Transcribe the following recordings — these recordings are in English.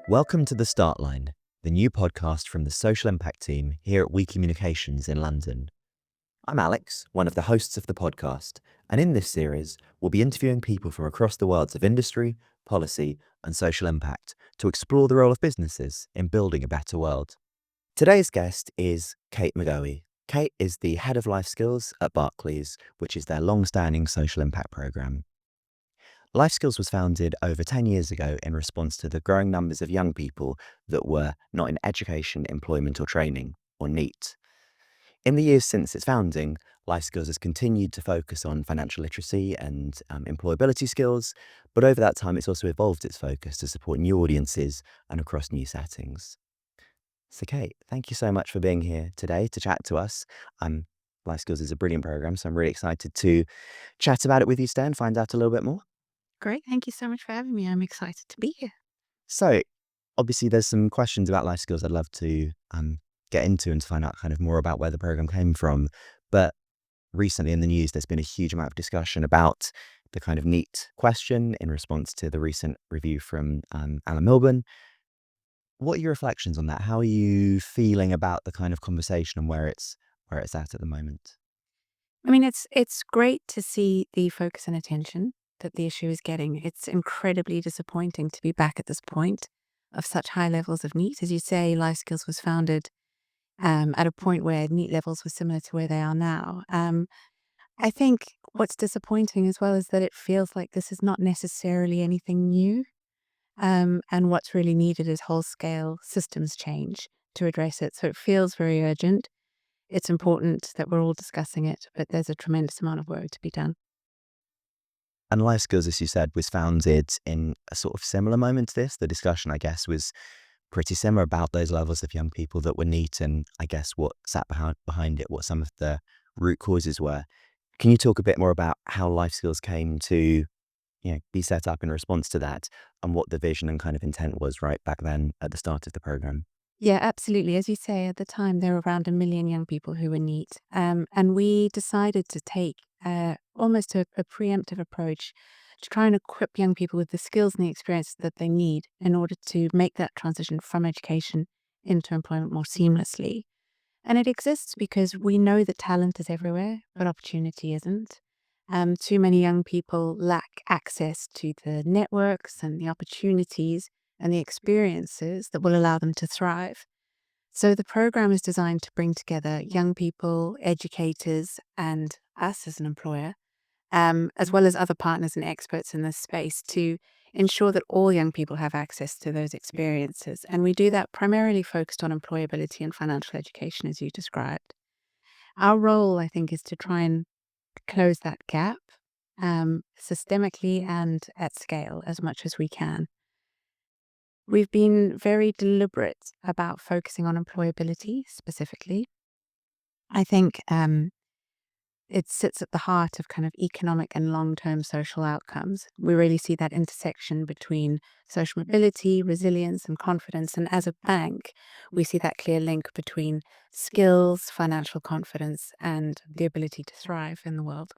Welcome to The Start Line, the new podcast from the social impact team here at We Communications in London. I'm Alex, one of the hosts of the podcast, and in this series, we'll be interviewing people from across the worlds of industry, policy, and social impact to explore the role of businesses in building a better world. Today's guest is Kate McGoey. Kate is the head of LifeSkills at Barclays, which is their long-standing social impact program. LifeSkills was founded over 10 years ago in response to the growing numbers of young people that were not in education, employment, or training, or NEET. In the years since its founding, LifeSkills has continued to focus on financial literacy and employability skills, but over that time, it's also evolved its focus to support new audiences and across new settings. So, Kate, thank you so much for being here today to chat to us. LifeSkills is a brilliant program, so I'm really excited to chat about it with you today and find out a little bit more. Great. Thank you so much for having me. I'm excited to be here. So, obviously, there's some questions about life skills I'd love to get into and to find out kind of more about where the program came from. But recently in the news, there's been a huge amount of discussion about the kind of NEET question in response to the recent review from Alan Milburn. What are your reflections on that? How are you feeling about the kind of conversation and where it's at the moment? I mean, it's great to see the focus and attention that the issue is getting. It's incredibly disappointing to be back at this point of such high levels of NEET. As you say, Life Skills was founded at a point where NEET levels were similar to where they are now. I think what's disappointing as well is that it feels like this is not necessarily anything new. And what's really needed is whole-scale systems change to address it. So it feels very urgent. It's important that we're all discussing it, but there's a tremendous amount of work to be done. And Life Skills, as you said, was founded in a sort of similar moment to this. The discussion, I guess, was pretty similar about those levels of young people that were NEET and I guess what sat behind it, what some of the root causes were. Can you talk a bit more about how Life Skills came to, be set up in response to that and what the vision and kind of intent was right back then at the start of the program? Yeah, absolutely. As you say, at the time, there were around 1 million young people who were NEET. And we decided to take almost a preemptive approach to try and equip young people with the skills and the experience that they need in order to make that transition from education into employment more seamlessly. And it exists because we know that talent is everywhere, but opportunity isn't. Too many young people lack access to the networks and the opportunities and the experiences that will allow them to thrive. So the program is designed to bring together young people, educators, and us as an employer, as well as other partners and experts in this space to ensure that all young people have access to those experiences. And we do that primarily focused on employability and financial education, as you described. Our role, I think, is to try and close that gap systemically and at scale as much as we can. We've been very deliberate about focusing on employability specifically. I think it sits at the heart of kind of economic and long-term social outcomes. We really see that intersection between social mobility, resilience, and confidence. And as a bank, we see that clear link between skills, financial confidence, and the ability to thrive in the world.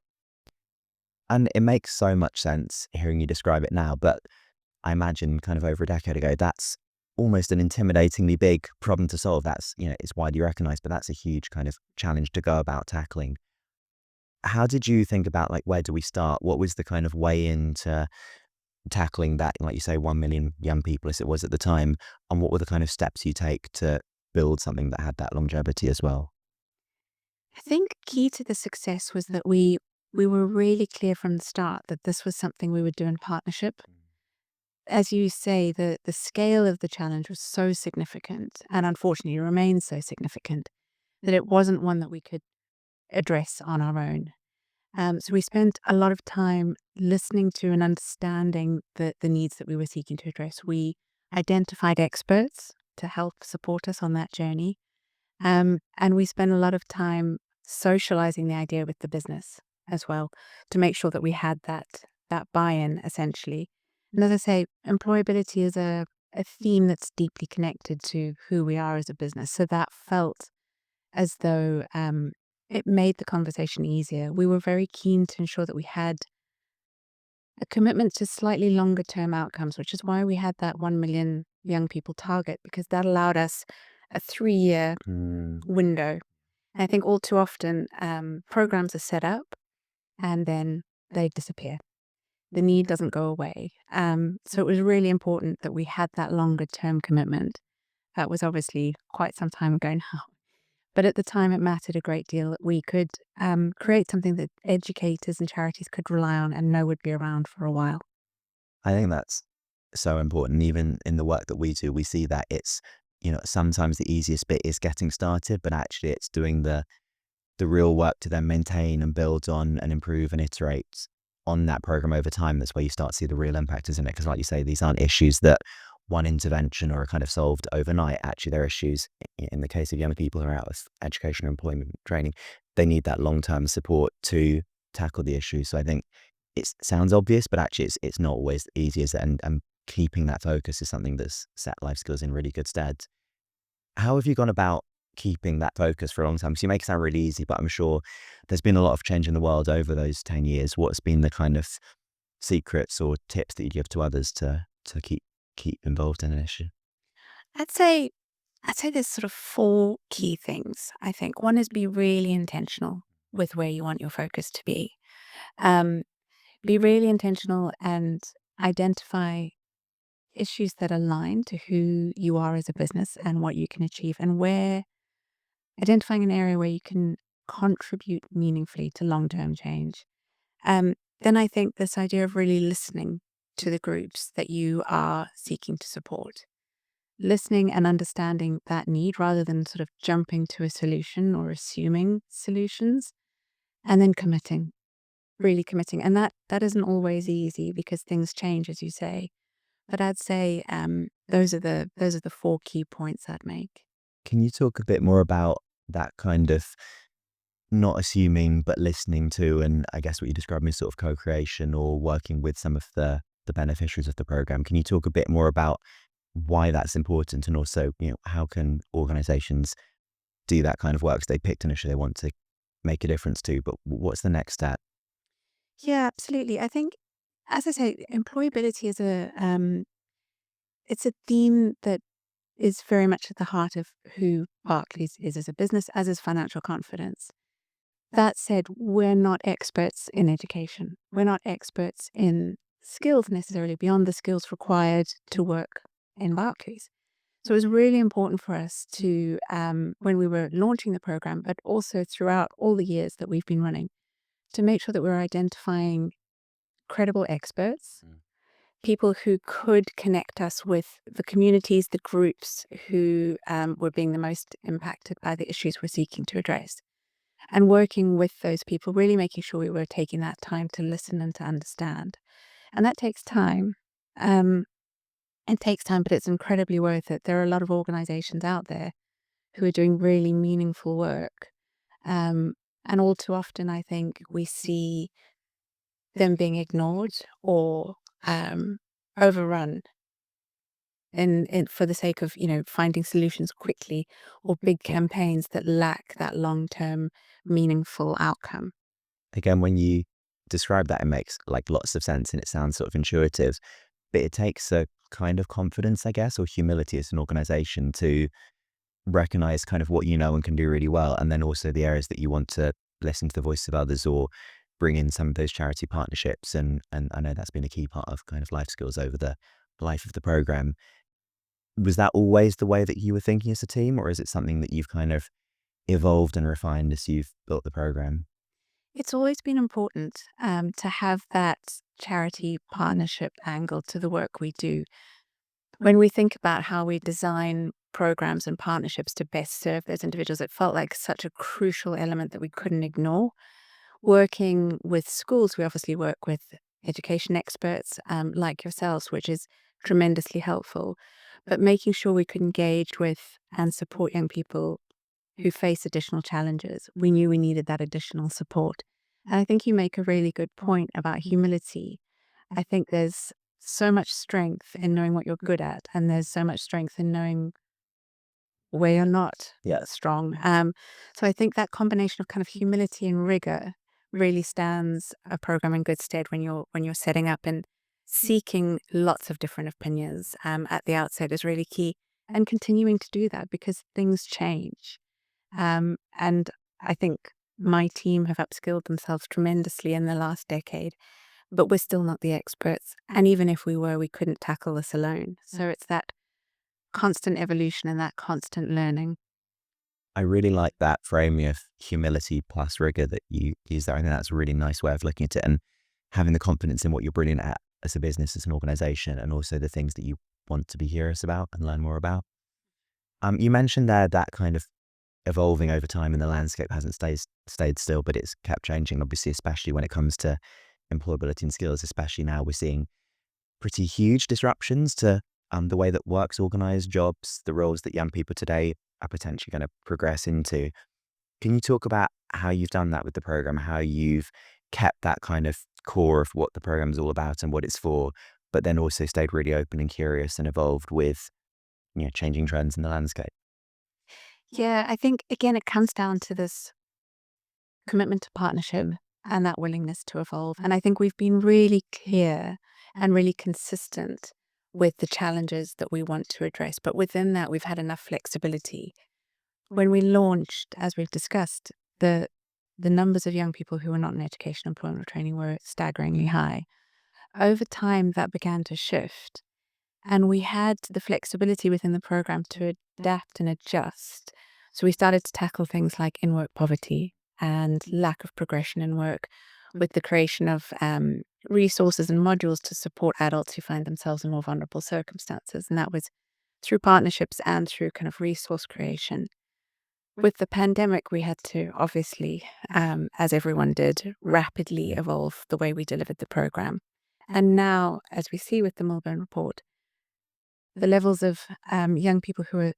And it makes so much sense hearing you describe it now, but I imagine kind of over a decade ago, that's almost an intimidatingly big problem to solve. That's, it's widely recognized, but that's a huge kind of challenge to go about tackling. How did you think about like, where do we start? What was the kind of way into tackling that, like you say, 1 million young people as it was at the time? And what were the kind of steps you take to build something that had that longevity as well? I think key to the success was that we were really clear from the start that this was something we would do in partnership. As you say, the scale of the challenge was so significant, and unfortunately remains so significant, that it wasn't one that we could address on our own. So we spent a lot of time listening to and understanding the needs that we were seeking to address. We identified experts to help support us on that journey. And we spent a lot of time socializing the idea with the business as well to make sure that we had that buy-in essentially. And as I say, employability is a theme that's deeply connected to who we are as a business. So that felt as though it made the conversation easier. We were very keen to ensure that we had a commitment to slightly longer term outcomes, which is why we had that 1 million young people target, because that allowed us a 3-year window. And I think all too often programs are set up and then they disappear. The need doesn't go away. So it was really important that we had that longer term commitment. That was obviously quite some time ago now. But at the time, it mattered a great deal that we could create something that educators and charities could rely on and know would be around for a while. I think that's so important. Even in the work that we do, we see that it's, sometimes the easiest bit is getting started, but actually it's doing the real work to then maintain and build on and improve and iterate on that program over time. That's where you start to see the real impact, isn't it? Because like you say, these aren't issues that one intervention or kind of solved overnight. Actually, they're issues in the case of young people who are out of education or employment training. They need that long-term support to tackle the issues. So I think it sounds obvious, but actually it's not always easy, is it? And keeping that focus is something that's set life skills in really good stead. How have you gone about keeping that focus for a long time? Because you make it sound really easy, but I'm sure there's been a lot of change in the world over those 10 years. What's been the kind of secrets or tips that you give to others to keep involved in an issue? I'd say there's sort of 4 key things. I think one is be really intentional with where you want your focus to be. Um, be really intentional and identify issues that align to who you are as a business and what you can achieve, and where identifying an area where you can contribute meaningfully to long-term change. Then I think this idea of really listening to the groups that you are seeking to support, listening and understanding that need rather than sort of jumping to a solution or assuming solutions, and then committing, really committing. And that isn't always easy because things change, as you say. But I'd say those are the 4 key points I'd make. Can you talk a bit more about that kind of not assuming but listening to, and I guess what you described as sort of co-creation or working with some of the beneficiaries of the program? Can you talk a bit more about why that's important, and also, how can organizations do that kind of work? So they picked an issue they want to make a difference to, but what's the next step? Yeah, absolutely. I think, as I say, employability is it's a theme that is very much at the heart of who Barclays is as a business, as is financial confidence. That said, we're not experts in education. We're not experts in skills necessarily beyond the skills required to work in Barclays. So it was really important for us to, when we were launching the program, but also throughout all the years that we've been running, to make sure that we're identifying credible experts, people who could connect us with the communities, the groups who were being the most impacted by the issues we're seeking to address. And working with those people, really making sure we were taking that time to listen and to understand. And that takes time. Um, it takes time, but it's incredibly worth it. There are a lot of organizations out there who are doing really meaningful work. Um, and all too often, I think we see them being ignored or overrun for the sake of, finding solutions quickly or big campaigns that lack that long-term meaningful outcome. Again, when you describe that, it makes like lots of sense and it sounds sort of intuitive, but it takes a kind of confidence, I guess, or humility as an organization to recognize kind of what you know and can do really well, and then also the areas that you want to listen to the voice of others or bring in some of those charity partnerships. And I know that's been a key part of kind of life skills over the life of the program. Was that always the way that you were thinking as a team, or is it something that you've kind of evolved and refined as you've built the program? It's always been important to have that charity partnership angle to the work we do. When we think about how we design programs and partnerships to best serve those individuals, it felt like such a crucial element that we couldn't ignore. Working with schools, we obviously work with education experts like yourselves, which is tremendously helpful. But making sure we could engage with and support young people who face additional challenges, we knew we needed that additional support. And I think you make a really good point about humility. I think there's so much strength in knowing what you're good at, and there's so much strength in knowing where you're not Yeah. strong. So I think that combination of kind of humility and rigor really stands a program in good stead when you're setting up and seeking lots of different opinions at the outset is really key, and continuing to do that because things change. And I think my team have upskilled themselves tremendously in the last decade, but we're still not the experts. And even if we were, we couldn't tackle this alone. So it's that constant evolution and that constant learning. I really like that framing of humility plus rigor that you use there. I think that's a really nice way of looking at it and having the confidence in what you're brilliant at as a business, as an organization, and also the things that you want to be curious about and learn more about. You mentioned there that kind of evolving over time and the landscape hasn't stayed still, but it's kept changing, obviously, especially when it comes to employability and skills. Especially now we're seeing pretty huge disruptions to the way that work's organized, jobs, the roles that young people today are potentially going to progress into. Can you talk about how you've done that with the program, how you've kept that kind of core of what the program is all about and what it's for, but then also stayed really open and curious and evolved with, changing trends in the landscape? Yeah, I think again, it comes down to this commitment to partnership and that willingness to evolve. And I think we've been really clear and really consistent with the challenges that we want to address. But within that, we've had enough flexibility. When we launched, as we've discussed, the numbers of young people who were not in education, employment, or training were staggeringly high. Over time, that began to shift. And we had the flexibility within the program to adapt and adjust. So we started to tackle things like in work poverty and lack of progression in work with the creation of resources and modules to support adults who find themselves in more vulnerable circumstances. And that was through partnerships and through kind of resource creation. With the pandemic, we had to obviously, as everyone did, rapidly evolve the way we delivered the program. And now, as we see with the Milburn report, the levels of young people who are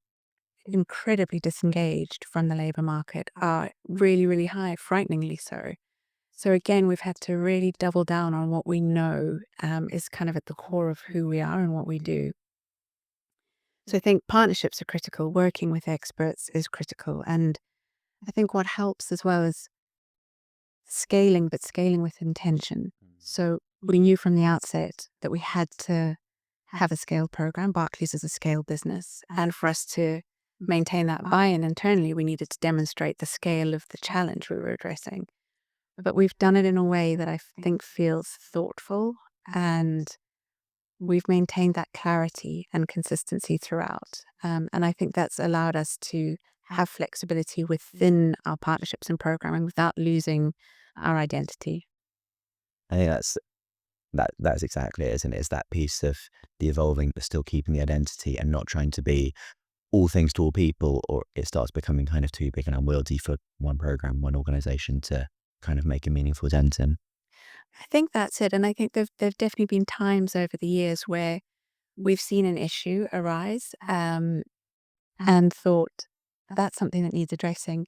incredibly disengaged from the labour market are really, really high, frighteningly so. So again, we've had to really double down on what we know is kind of at the core of who we are and what we do. So I think partnerships are critical. Working with experts is critical. And I think what helps as well is scaling, but scaling with intention. So we knew from the outset that we had to have a scale program. Barclays is a scale business. And for us to maintain that buy-in internally, we needed to demonstrate the scale of the challenge we were addressing. But we've done it in a way that I think feels thoughtful, and we've maintained that clarity and consistency throughout. And I think that's allowed us to have flexibility within our partnerships and programming without losing our identity. I think that's exactly it, isn't it? It's that piece of the evolving, but still keeping the identity and not trying to be all things to all people, or it starts becoming kind of too big and unwieldy for one program, one organization to kind of make a meaningful dent in. I think that's it. And I think there've definitely been times over the years where we've seen an issue arise and thought that's something that needs addressing.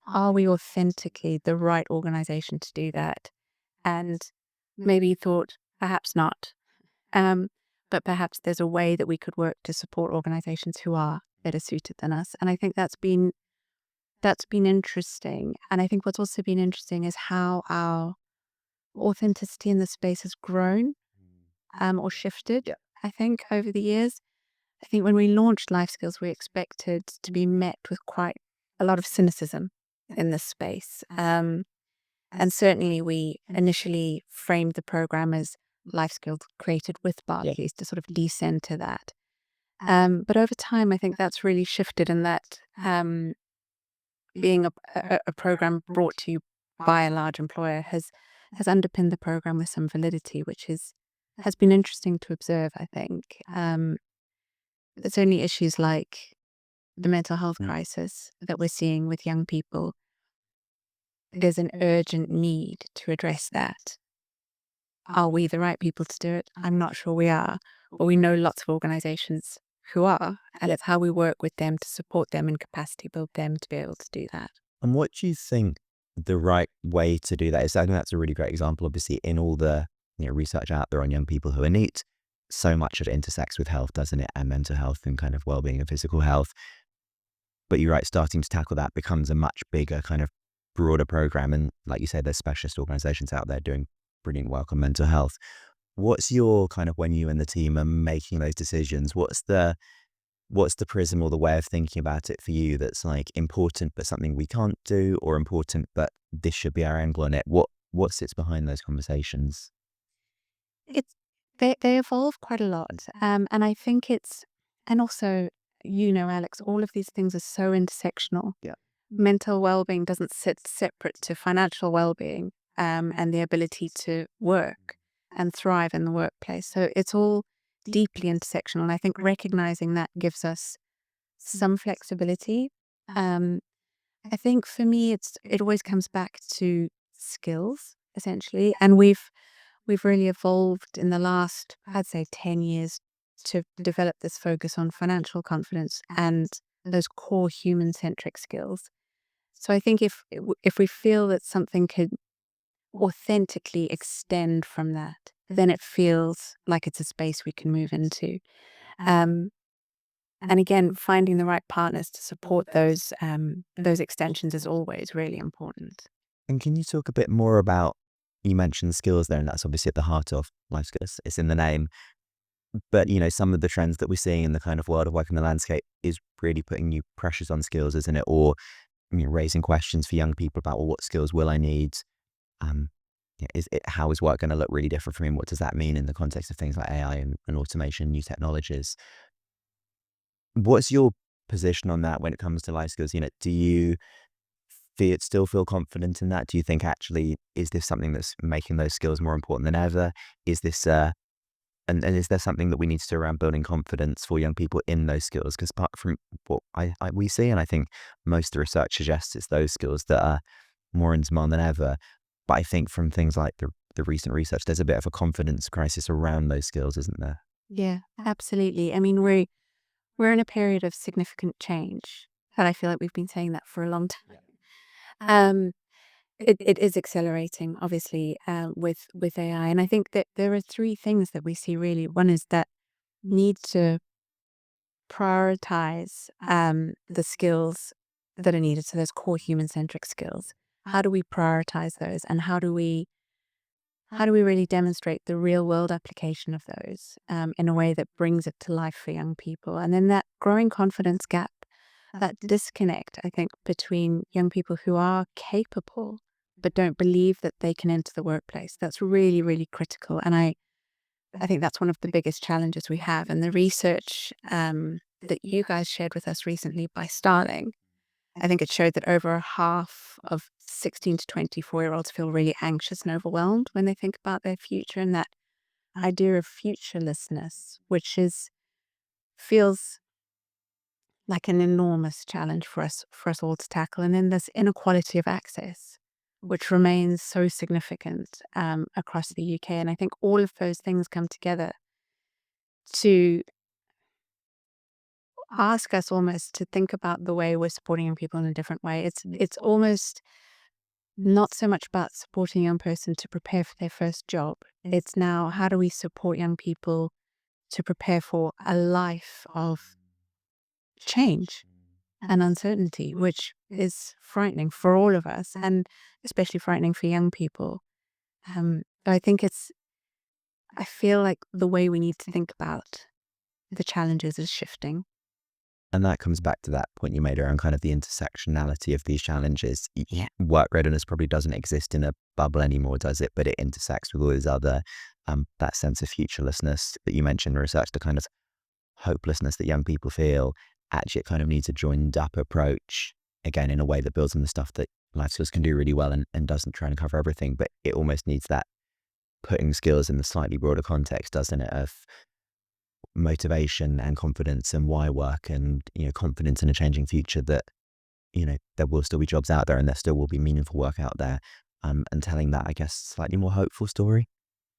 Are we authentically the right organization to do that? And maybe thought perhaps not. Um, but perhaps there's a way that we could work to support organizations who are better suited than us. And I think that's been interesting. And I think what's also been interesting is how our authenticity in the space has grown or shifted, Yeah. I think, over the years. I think when we launched Life Skills, we expected to be met with quite a lot of cynicism in this space. And certainly we initially framed the program as Life Skills created with Barclays to sort of decenter that. But over time, I think that's really shifted, and that being a program brought to you by a large employer has underpinned the program with some validity, which has been interesting to observe, I think. There's only issues like the mental health crisis that we're seeing with young people. There's an urgent need to address that. Are we the right people to do it? I'm not sure we are, but we know lots of organizations who are, and it's how we work with them to support them and capacity build them to be able to do that. And what do you think the right way to do that is? I think that's a really great example, obviously, in all the research out there on young people who are NEET. So much of it intersects with health, doesn't it? And mental health and kind of well-being and physical health. But you're right, starting to tackle that becomes a much bigger kind of broader program. And like you said, there's specialist organizations out there doing brilliant work on mental health. What's your kind of when you and the team are making those decisions, what's the prism or the way of thinking about it for you that's like important but something we can't do, or important but this should be our angle on it? What sits behind those conversations? It's they evolve quite a lot, and I think it's and also, Alex, all of these things are so intersectional. Yeah. Mental well-being doesn't sit separate to financial well-being, and the ability to work and thrive in the workplace. So it's all deeply intersectional, and I think recognizing that gives us some flexibility. Um, I think for me, it always comes back to skills essentially, and we've really evolved in the last, I'd say, 10 years to develop this focus on financial confidence and those core human centric skills. So I think if we feel that something could authentically extend from that, then it feels like it's a space we can move into. Um, and again, finding the right partners to support those extensions is always really important. And can you talk a bit more about, you mentioned skills there, and that's obviously at the heart of life skills. It's in the name. But, some of the trends that we're seeing in the kind of world of work in the landscape is really putting new pressures on skills, isn't it? Or, raising questions for young people about, well, what skills will I need? Um, how is work going to look really different for me? And what does that mean in the context of things like AI and automation, new technologies? What's your position on that when it comes to life skills? Do you still feel confident in that? Do you think actually, is this something that's making those skills more important than ever? Is this, and is there something that we need to do around building confidence for young people in those skills? Because apart from what we see, and I think most of the research suggests it's those skills that are more in demand than ever. But I think from things like the recent research, there's a bit of a confidence crisis around those skills, isn't there? Yeah, absolutely. I mean, we're in a period of significant change, and I feel like we've been saying that for a long time. Um, it is accelerating, obviously, with AI, and I think that there are three things that we see really. One is that need to prioritize the skills that are needed, so those core human centric skills. How do we prioritize those, and how do we really demonstrate the real world application of those in a way that brings it to life for young people? And then that growing confidence gap, that disconnect, I think, between young people who are capable but don't believe that they can enter the workplace. That's really, really critical. And I think that's one of the biggest challenges we have. And the research that you guys shared with us recently by Starling, I think it showed that over half of 16 to 24-year-olds feel really anxious and overwhelmed when they think about their future, and that idea of futurelessness, which feels like an enormous challenge for us all to tackle. And then this inequality of access, which remains so significant across the UK. And I think all of those things come together to ask us almost to think about the way we're supporting young people in a different way. It's almost not so much about supporting a young person to prepare for their first job. It's now, how do we support young people to prepare for a life of change and uncertainty, which is frightening for all of us, and especially frightening for young people. I think I feel like the way we need to think about the challenges is shifting. And that comes back to that point you made around kind of the intersectionality of these challenges. Yeah. Work readiness probably doesn't exist in a bubble anymore, does it? But it intersects with all these other, that sense of futurelessness that you mentioned in research, the kind of hopelessness that young people feel. Actually, it kind of needs a joined up approach, again, in a way that builds on the stuff that life skills can do really well and doesn't try and cover everything. But it almost needs that putting skills in the slightly broader context, doesn't it, of motivation and confidence and why work and, confidence in a changing future that, there will still be jobs out there and there still will be meaningful work out there. And telling that, I guess, slightly more hopeful story.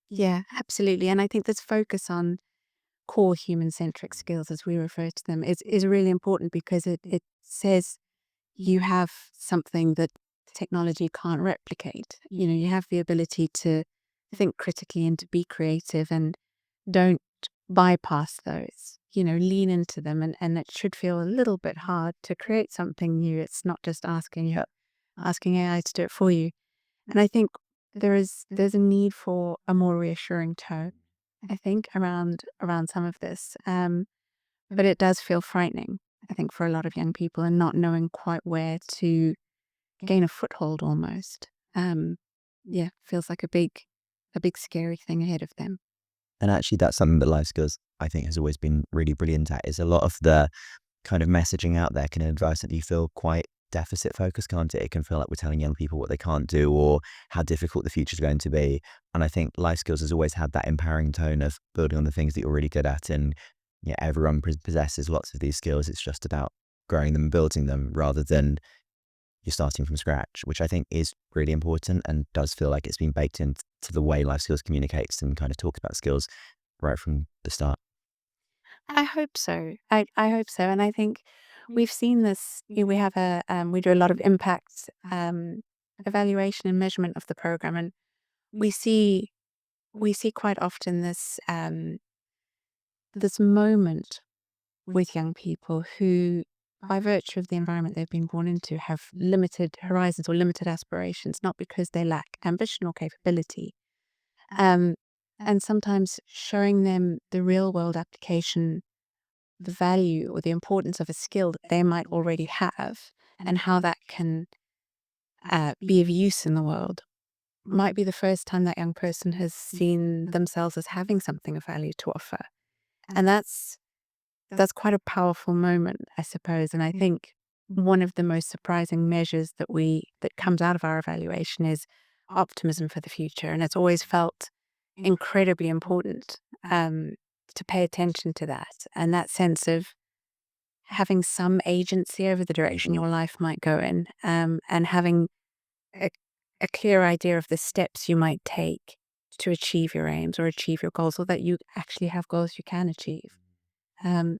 Yeah, absolutely. And I think this focus on core human centric skills, as we refer to them, is really important because it says you have something that technology can't replicate. You have the ability to think critically and to be creative, and don't bypass those. Lean into them, and it should feel a little bit hard to create something new. It's not just asking AI to do it for you. And I think there's a need for a more reassuring tone. I think, around some of this. But it does feel frightening, I think, for a lot of young people and not knowing quite where to gain a foothold almost. Um, yeah, feels like a big scary thing ahead of them. And actually, that's something that Life Skills, I think, has always been really brilliant at, is a lot of the kind of messaging out there can advisedly feel quite deficit focused, can't it? It can feel like we're telling young people what they can't do or how difficult the future is going to be. And I think Life Skills has always had that empowering tone of building on the things that you're really good at. And yeah, everyone possesses lots of these skills. It's just about growing them and building them rather than you're starting from scratch, which I think is really important and does feel like it's been baked into the way Life Skills communicates and kind of talks about skills right from the start. I hope so. I hope so. And I think we've seen this. We have we do a lot of impact evaluation and measurement of the program, and we see we see quite often this moment with young people who, by virtue of the environment they've been born into, have limited horizons or limited aspirations, not because they lack ambition or capability. Um, and sometimes showing them the real world application, the value or the importance of a skill that they might already have, and how that can be of use in the world might be the first time that young person has seen themselves as having something of value to offer. And that's quite a powerful moment, I suppose. And I think one of the most surprising measures that comes out of our evaluation is optimism for the future. And it's always felt incredibly important to pay attention to that and that sense of having some agency over the direction your life might go in, and having a, a clear idea of the steps you might take to achieve your aims or achieve your goals, or that you actually have goals you can achieve. Um,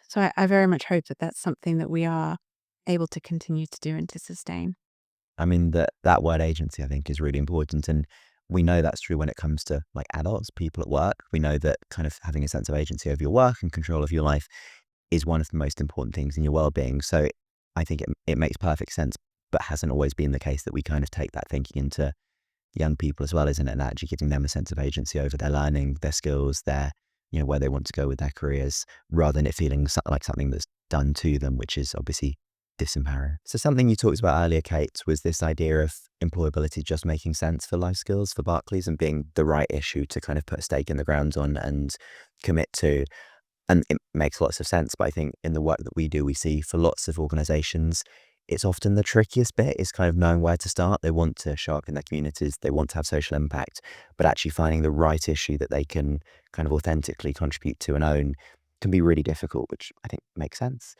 so I very much hope that that's something that we are able to continue to do and to sustain. I mean, that word agency, I think, is really important. And we know that's true when it comes to like adults, people at work. We know that kind of having a sense of agency over your work and control of your life is one of the most important things in your well-being. So I think it makes perfect sense, but hasn't always been the case that we kind of take that thinking into young people as well, isn't it? And actually giving them a sense of agency over their learning, their skills, their, where they want to go with their careers, rather than it feeling like something that's done to them, which is obviously disempowering. So something you talked about earlier, Kate, was this idea of employability just making sense for Life Skills for Barclays and being the right issue to kind of put a stake in the ground on and commit to. And it makes lots of sense. But I think in the work that we do, we see for lots of organizations, it's often the trickiest bit is kind of knowing where to start. They want to show up in their communities, they want to have social impact, but actually finding the right issue that they can kind of authentically contribute to and own can be really difficult, which I think makes sense.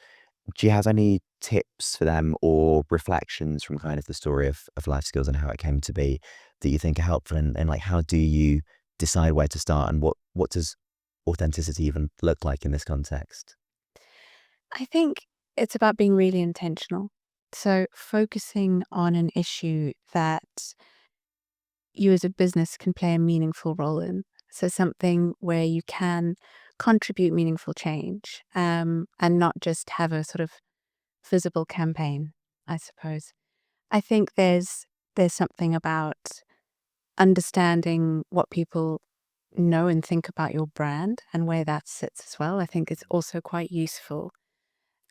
Do you have any tips for them or reflections from kind of the story of Life Skills and how it came to be that you think are helpful? And like, how do you decide where to start and what does authenticity even look like in this context? I think it's about being really intentional. So focusing on an issue that you as a business can play a meaningful role in. So something where you can contribute meaningful change, and not just have a sort of visible campaign, I suppose. I think there's something about understanding what people know and think about your brand and where that sits as well. I think it's also quite useful.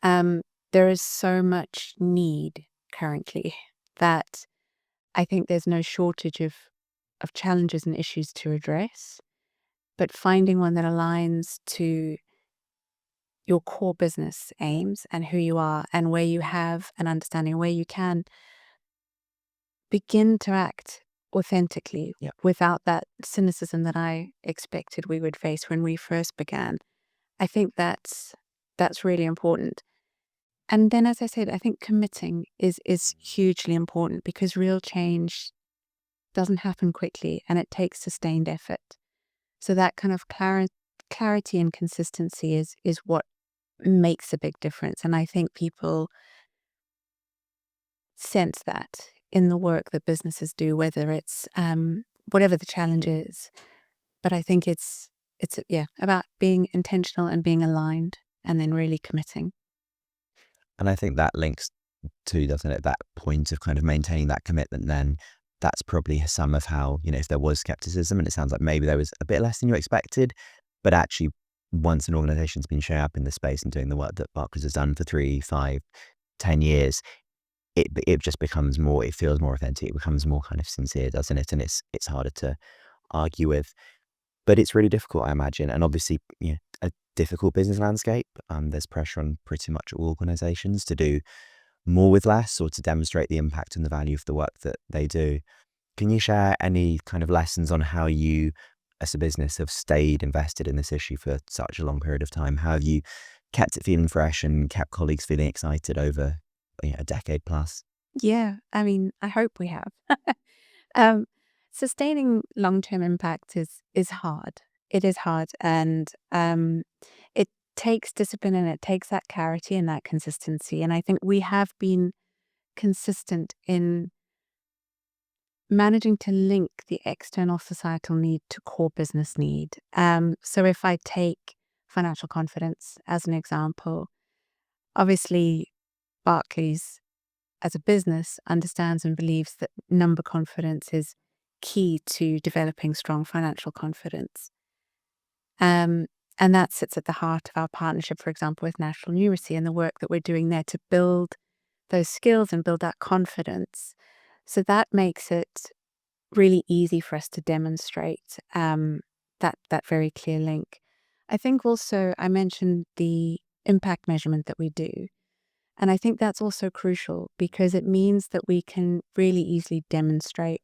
Um, there is so much need currently that I think there's no shortage of challenges and issues to address, but finding one that aligns to your core business aims and who you are and where you have an understanding, where you can begin to act authentically Yeah. without that cynicism that I expected we would face when we first began. I think that's really important. And then, as I said, I think committing is hugely important because real change doesn't happen quickly and it takes sustained effort. So that kind of clarity and consistency is what makes a big difference. And I think people sense that in the work that businesses do, whether it's whatever the challenge is. But I think it's yeah about being intentional and being aligned, and then really committing. And I think that links to, doesn't it, that point of kind of maintaining that commitment then that's probably some of how, if there was skepticism, and it sounds like maybe there was a bit less than you expected, but actually once an organization's been showing up in the space and doing the work that Barclays has done for 3, 5, 10 years, it just becomes more, it feels more authentic, it becomes more kind of sincere, doesn't it? And it's harder to argue with. But it's really difficult, I imagine, and obviously, a difficult business landscape. There's pressure on pretty much all organizations to do more with less, or to demonstrate the impact and the value of the work that they do. Can you share any kind of lessons on how you, as a business, have stayed invested in this issue for such a long period of time? How have you kept it feeling fresh and kept colleagues feeling excited over a decade plus? Yeah, I mean, I hope we have. Um, Sustaining long-term impact is hard. It is hard, and it takes discipline, and it takes that clarity and that consistency. And I think we have been consistent in managing to link the external societal need to core business need. So if I take financial confidence as an example, obviously Barclays as a business understands and believes that number confidence is key to developing strong financial confidence. Um, and that sits at the heart of our partnership, for example, with National Numeracy and the work that we're doing there to build those skills and build that confidence. So that makes it really easy for us to demonstrate that very clear link. I think also I mentioned the impact measurement that we do. And I think that's also crucial because it means that we can really easily demonstrate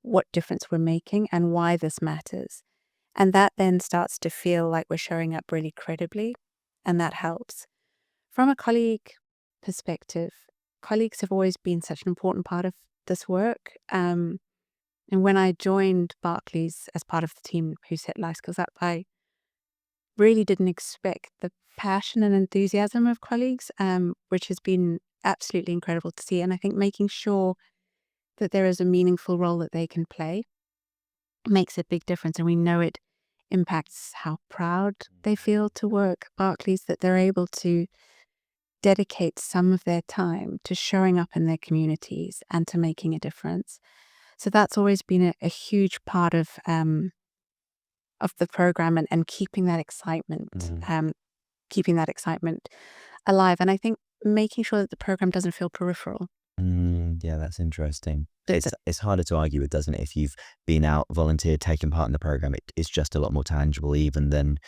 what difference we're making and why this matters. And that then starts to feel like we're showing up really credibly, and that helps. From a colleague perspective, colleagues have always been such an important part of this work. And when I joined Barclays as part of the team who set LifeSkills up, I really didn't expect the passion and enthusiasm of colleagues, which has been absolutely incredible to see. And I think making sure that there is a meaningful role that they can play makes a big difference. And we know it impacts how proud they feel to work at Barclays, that they're able to dedicate some of their time to showing up in their communities and to making a difference. So that's always been a huge part of the program, and keeping that excitement alive. And I think making sure that the program doesn't feel peripheral. Yeah, that's interesting. That- that- It's harder to argue with, doesn't it? If you've been out, volunteered, taken part in the program, it's just a lot more tangible, even than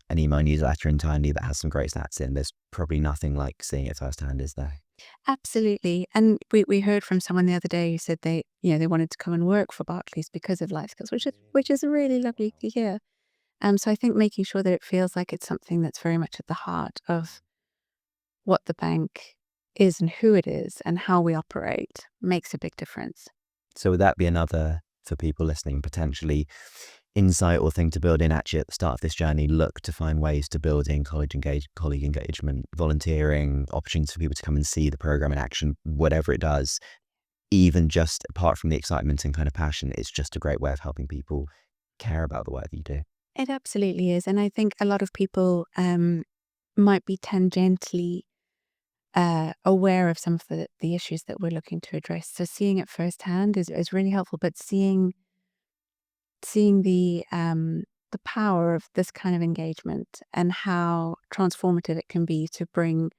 an email newsletter entirely that has some great stats in. There's probably nothing like seeing it firsthand, is there? Absolutely. And we heard from someone the other day who said they wanted to come and work for Barclays because of life skills, which is really lovely to hear. So I think making sure that it feels like it's something that's very much at the heart of what the bank is and who it is and how we operate makes a big difference. So would that be another, for people listening, potentially insight or thing to build in actually at the start of this journey? Look to find ways to build in colleague engagement, volunteering, opportunities for people to come and see the program in action, whatever it does. Even just apart from the excitement and kind of passion, it's just a great way of helping people care about the work that you do. It absolutely is. And I think a lot of people might be tangentially aware of some of the issues that we're looking to address. So seeing it firsthand is really helpful, but seeing the power of this kind of engagement and how transformative it can be to bring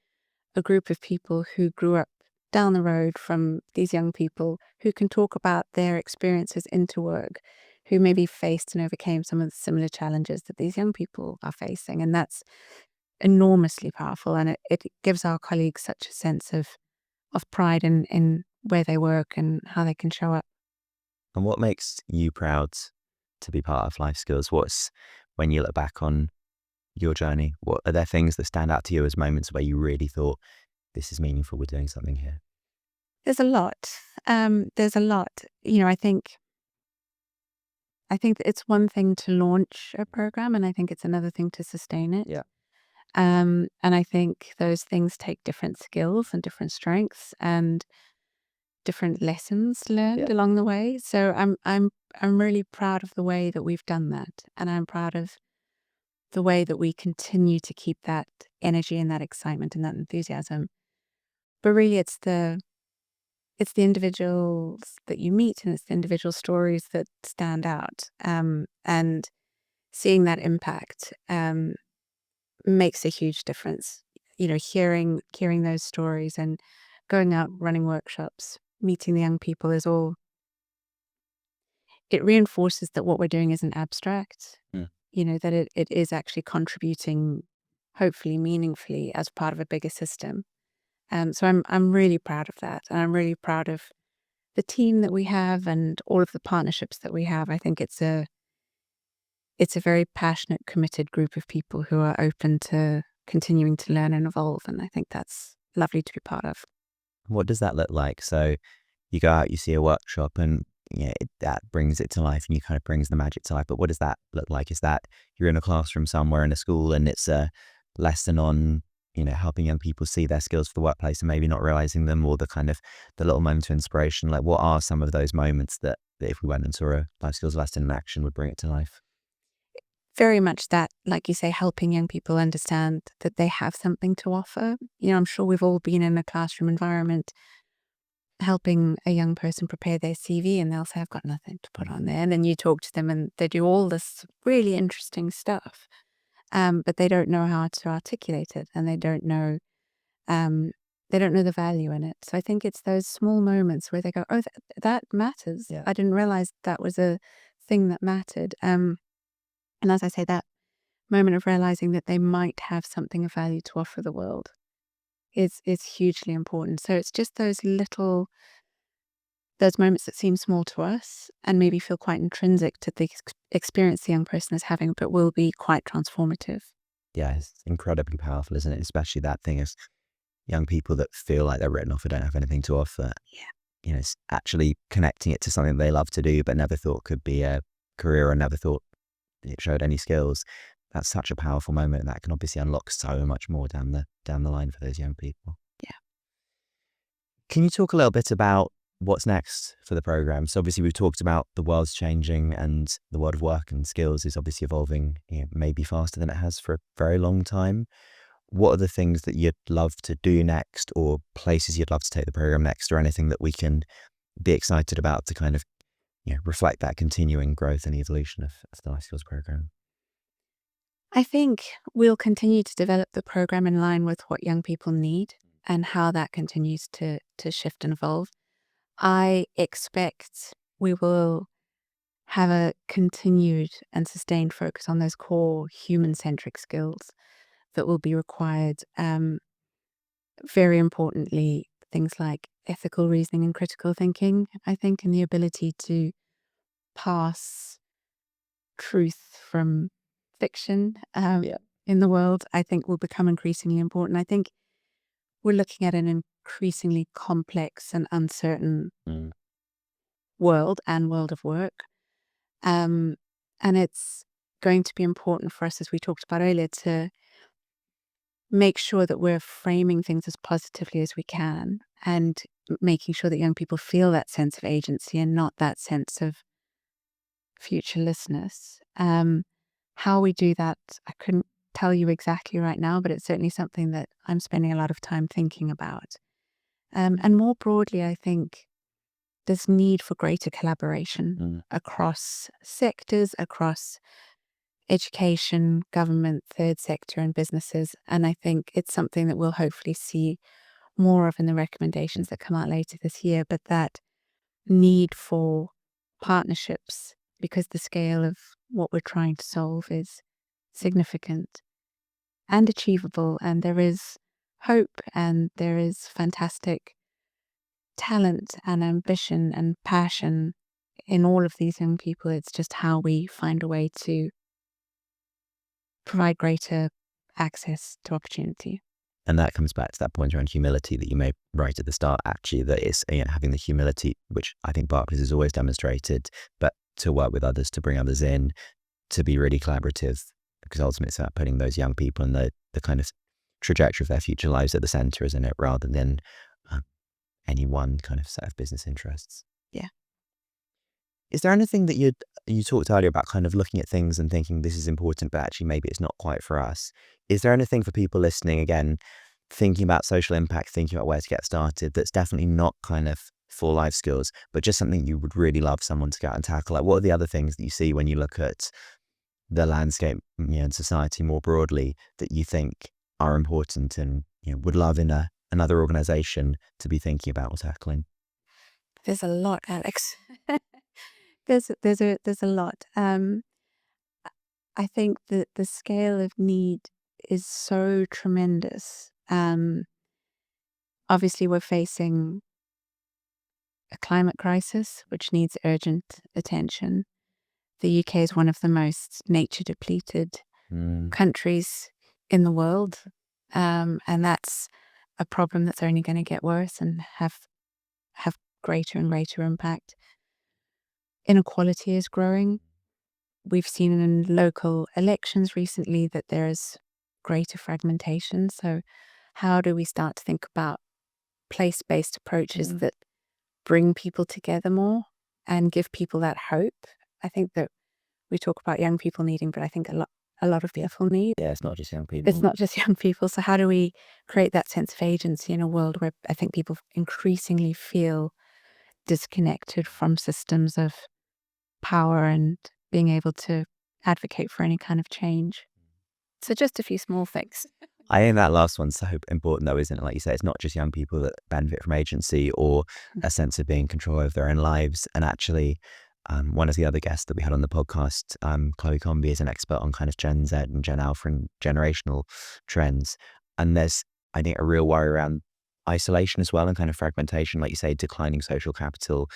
a group of people who grew up down the road from these young people who can talk about their experiences into work, who maybe faced and overcame some of the similar challenges that these young people are facing. And that's enormously powerful. And it gives our colleagues such a sense of pride in where they work and how they can show up. And what makes you proud to be part of Life Skills? What's, when you look back on your journey, what are there things that stand out to you as moments where you really thought, this is meaningful, we're doing something here? There's a lot. There's a lot. I think that it's one thing to launch a program, and I think it's another thing to sustain it. Yeah. And I think those things take different skills and different strengths and different lessons learned Yeah. along the way. So I'm really proud of the way that we've done that, and I'm proud of the way that we continue to keep that energy and that excitement and that enthusiasm. But really, it's it's the individuals that you meet and it's the individual stories that stand out. And seeing that impact makes a huge difference. Hearing those stories and going out, running workshops, meeting the young people it reinforces that what we're doing isn't abstract, Mm. that it is actually contributing, hopefully meaningfully, as part of a bigger system. So I'm really proud of that. And I'm really proud of the team that we have and all of the partnerships that we have. I think it's a very passionate, committed group of people who are open to continuing to learn and evolve. And I think that's lovely to be part of. What does that look like? So you go out, you see a workshop, and that brings it to life, and you kind of brings the magic to life. But what does that look like? Is that you're in a classroom somewhere in a school, and it's a lesson on helping young people see their skills for the workplace and maybe not realizing them, or the little moment of inspiration? Like, what are some of those moments that if we went and saw a life skills lesson in action would bring it to life? Very much that, like you say, helping young people understand that they have something to offer. I'm sure we've all been in a classroom environment helping a young person prepare their CV, and they'll say, I've got nothing to put on there. And then you talk to them and they do all this really interesting stuff, but they don't know how to articulate it, and um, they don't know the value in it. So I think it's those small moments where they go, oh, that matters. Yeah. I didn't realize that was a thing that mattered. And as I say, that moment of realizing that they might have something of value to offer the world is hugely important. So it's just those moments that seem small to us and maybe feel quite intrinsic to the experience the young person is having, but will be quite transformative. Yeah, it's incredibly powerful, isn't it? Especially that thing of young people that feel like they're written off or don't have anything to offer. Yeah. It's actually connecting it to something they love to do, but never thought could be a career, or never thought it showed any skills. That's such a powerful moment, and that can obviously unlock so much more down the line for those young people. Yeah. Can you talk a little bit about what's next for the program? So obviously we've talked about the world's changing, and the world of work and skills is obviously evolving, maybe faster than it has for a very long time. What are the things that you'd love to do next, or places you'd love to take the program next, or anything that we can be excited about to kind of reflect that continuing growth and evolution of the Life Skills program? I think we'll continue to develop the program in line with what young people need and how that continues to shift and evolve. I expect we will have a continued and sustained focus on those core human-centric skills that will be required. Very importantly, things like ethical reasoning and critical thinking, I think, and the ability to pass truth from fiction Yeah. in the world, I think will become increasingly important. I think we're looking at an increasingly complex and uncertain Mm. world and world of work. Um, and it's going to be important for us, as we talked about earlier, to make sure that we're framing things as positively as we can, and making sure that young people feel that sense of agency and not that sense of futurelessness. How we do that, I couldn't tell you exactly right now, but it's certainly something that I'm spending a lot of time thinking about. And more broadly, I think there's need for greater collaboration Mm. across sectors, across education, government, third sector, and businesses. And I think it's something that we'll hopefully see more of in the recommendations that come out later this year. But that need for partnerships, because the scale of what we're trying to solve is significant and achievable. And there is hope, and there is fantastic talent and ambition and passion in all of these young people. It's just how we find a way to provide greater access to opportunity. And that comes back to that point around humility that you made right at the start, actually, that it's having the humility, which I think Barclays has always demonstrated, but to work with others, to bring others in, to be really collaborative, because ultimately it's about putting those young people and the kind of trajectory of their future lives at the center, isn't it? Rather than any one kind of set of business interests. Yeah. Is there anything that you talked earlier about kind of looking at things and thinking this is important, but actually maybe it's not quite for us? Is there anything for people listening, again, thinking about social impact, thinking about where to get started, that's definitely not kind of for life skills, but just something you would really love someone to go out and tackle? Like, what are the other things that you see when you look at the landscape, and society more broadly, that you think are important and would love in another organization to be thinking about or tackling? There's a lot, Alex. There's a lot. I think that the scale of need is so tremendous. Obviously, we're facing a climate crisis, which needs urgent attention. The UK is one of the most nature depleted countries in the world. And that's a problem that's only going to get worse and have greater and greater impact. Inequality is growing. We've seen in local elections recently that there's greater fragmentation. So how do we start to think about place-based approaches that bring people together more and give people that hope? I think that we talk about young people needing, but I think a lot of people need. Yeah, it's not just young people. It's not just young people. So how do we create that sense of agency in a world where I think people increasingly feel disconnected from systems of power and being able to advocate for any kind of change? So just a few small things. I think that last one's so important, though, isn't it? Like you say, it's not just young people that benefit from agency or a sense of being in control of their own lives. And actually, one of the other guests that we had on the podcast, Chloe Comby, is an expert on kind of Gen Z and Gen Alpha and generational trends. And there's, I think, a real worry around isolation as well and kind of fragmentation, like you say, declining social capital,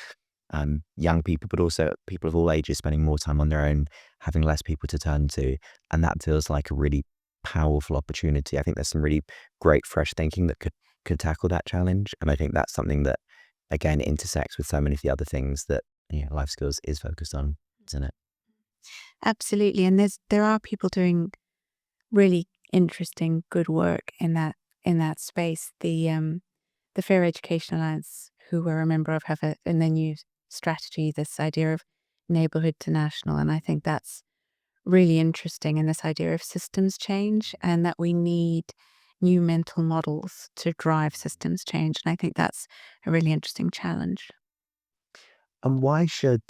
young people, but also people of all ages spending more time on their own, having less people to turn to. And that feels like a really powerful opportunity. I think there's some really great fresh thinking that could tackle that challenge. And I think that's something that, again, intersects with so many of the other things that life skills is focused on, isn't it? Absolutely. And there are people doing really interesting, good work in that space. The Fair Education Alliance, who we're a member of, have in their new strategy this idea of neighborhood to national, and I think that's really interesting. And this idea of systems change, and that we need new mental models to drive systems change. And I think that's a really interesting challenge. And why should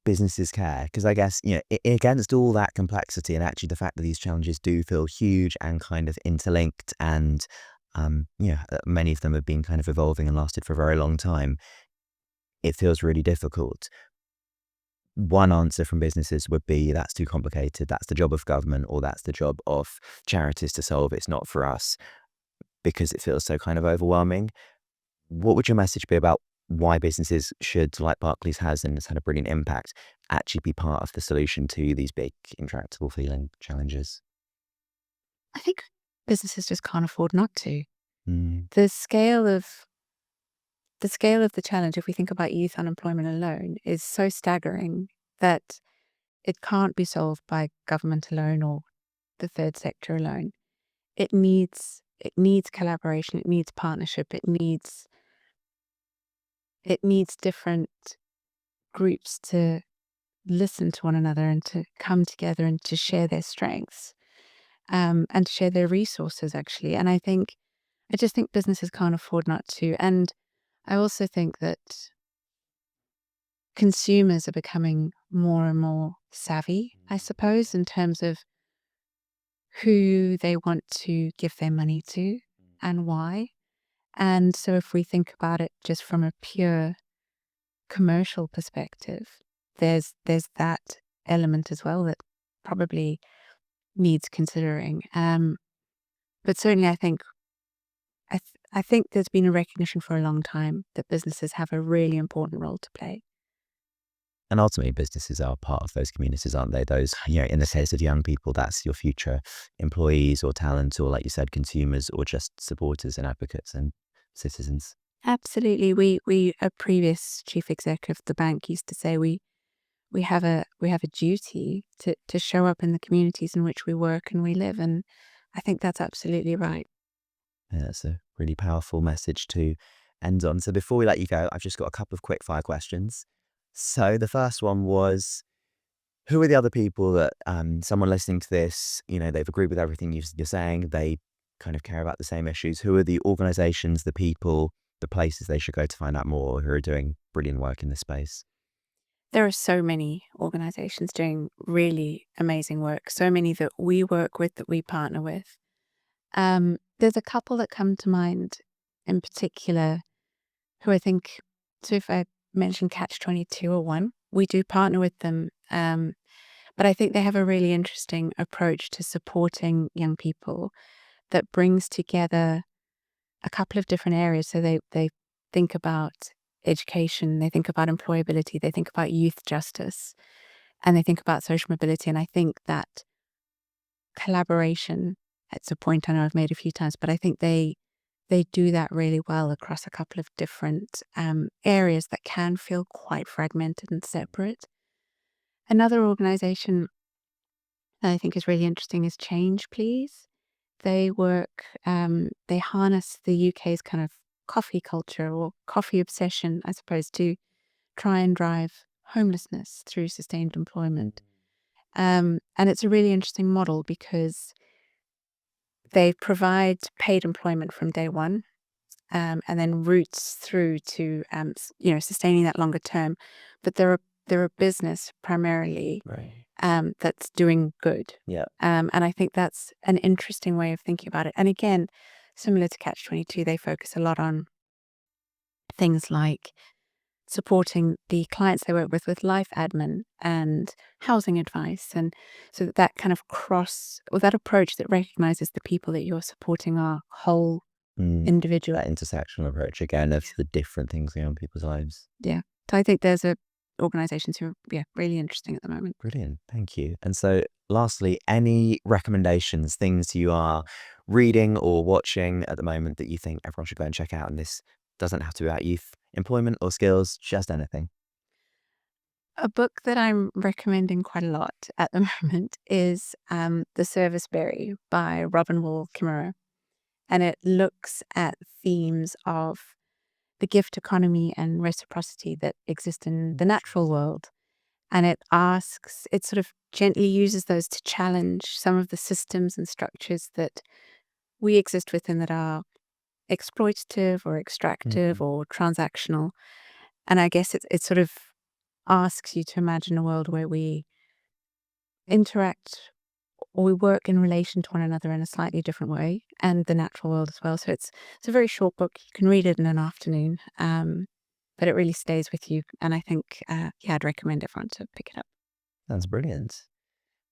businesses care? Because I guess, against all that complexity and actually the fact that these challenges do feel huge and kind of interlinked and, many of them have been kind of evolving and lasted for a very long time, it feels really difficult. One answer from businesses would be that's too complicated, that's the job of government, or that's the job of charities to solve, it's not for us, because it feels so kind of overwhelming. What would your message be about why businesses should, like Barclays has and has had a brilliant impact, actually be part of the solution to these big intractable feeling challenges? I think businesses just can't afford not to. Mm. The scale of the challenge, if we think about youth unemployment alone, is so staggering that it can't be solved by government alone or the third sector alone. It needs collaboration, it needs partnership, it needs different groups to listen to one another and to come together and to share their strengths, and to share their resources, actually. And I just think businesses can't afford not to. And I also think that consumers are becoming more and more savvy, I suppose, in terms of who they want to give their money to and why. And so if we think about it just from a pure commercial perspective, there's that element as well that probably needs considering. But certainly I think there's been a recognition for a long time that businesses have a really important role to play. And ultimately, businesses are part of those communities, aren't they? Those, in the case of young people, that's your future employees or talent, or like you said, consumers, or just supporters and advocates and citizens. Absolutely. A previous chief executive of the bank used to say we have a duty to show up in the communities in which we work and we live. And I think that's absolutely right. Yeah, that's a really powerful message to end on. So before we let you go, I've just got a couple of quick fire questions. So the first one was, who are the other people that someone listening to this, they've agreed with everything you're saying, they kind of care about the same issues. Who are the organizations, the people, the places they should go to find out more who are doing brilliant work in this space? There are so many organizations doing really amazing work, so many that we work with, that we partner with. There's a couple that come to mind in particular who I think, so if I mention Catch 22 or one, we do partner with them. But I think they have a really interesting approach to supporting young people that brings together a couple of different areas. So they think about education, they think about employability, they think about youth justice, and they think about social mobility. And I think that collaboration, it's a point I know I've made a few times, but I think they do that really well across a couple of different areas that can feel quite fragmented and separate. Another organization that I think is really interesting is Change Please. They work, they harness the UK's kind of coffee culture or coffee obsession, I suppose, to try and drive homelessness through sustained employment. And it's a really interesting model because they provide paid employment from day one, and then routes through to sustaining that longer term. But they're a business primarily Right. that's doing good. Yeah. And I think that's an interesting way of thinking about it. And again, similar to Catch 22, they focus a lot on things like supporting the clients they work with life admin and housing advice. And so that kind of that approach that recognizes the people that you're supporting are whole individual. That intersectional approach again of the different things going on in people's lives. Yeah. So I think there's organizations who are really interesting at the moment. Brilliant. Thank you. And so lastly, any recommendations, things you are reading or watching at the moment that you think everyone should go and check out? And this doesn't have to be about youth employment or skills, just anything. A book that I'm recommending quite a lot at the moment is The Service Berry by Robin Wall Kimmerer. And it looks at themes of the gift economy and reciprocity that exist in the natural world. And it sort of gently uses those to challenge some of the systems and structures that we exist within that are exploitative or extractive or transactional. And I guess it sort of asks you to imagine a world where we interact or we work in relation to one another in a slightly different way, and the natural world as well. So it's a very short book. You can read it in an afternoon, but it really stays with you. And I think, I'd recommend everyone to pick it up. That's brilliant.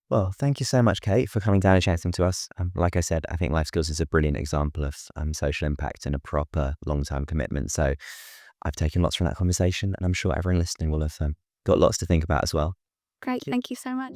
Well, thank you so much, Kate, for coming down and chatting to us. Like I said, I think Life Skills is a brilliant example of social impact and a proper long-term commitment. So I've taken lots from that conversation, and I'm sure everyone listening will have got lots to think about as well. Great. Thank you so much.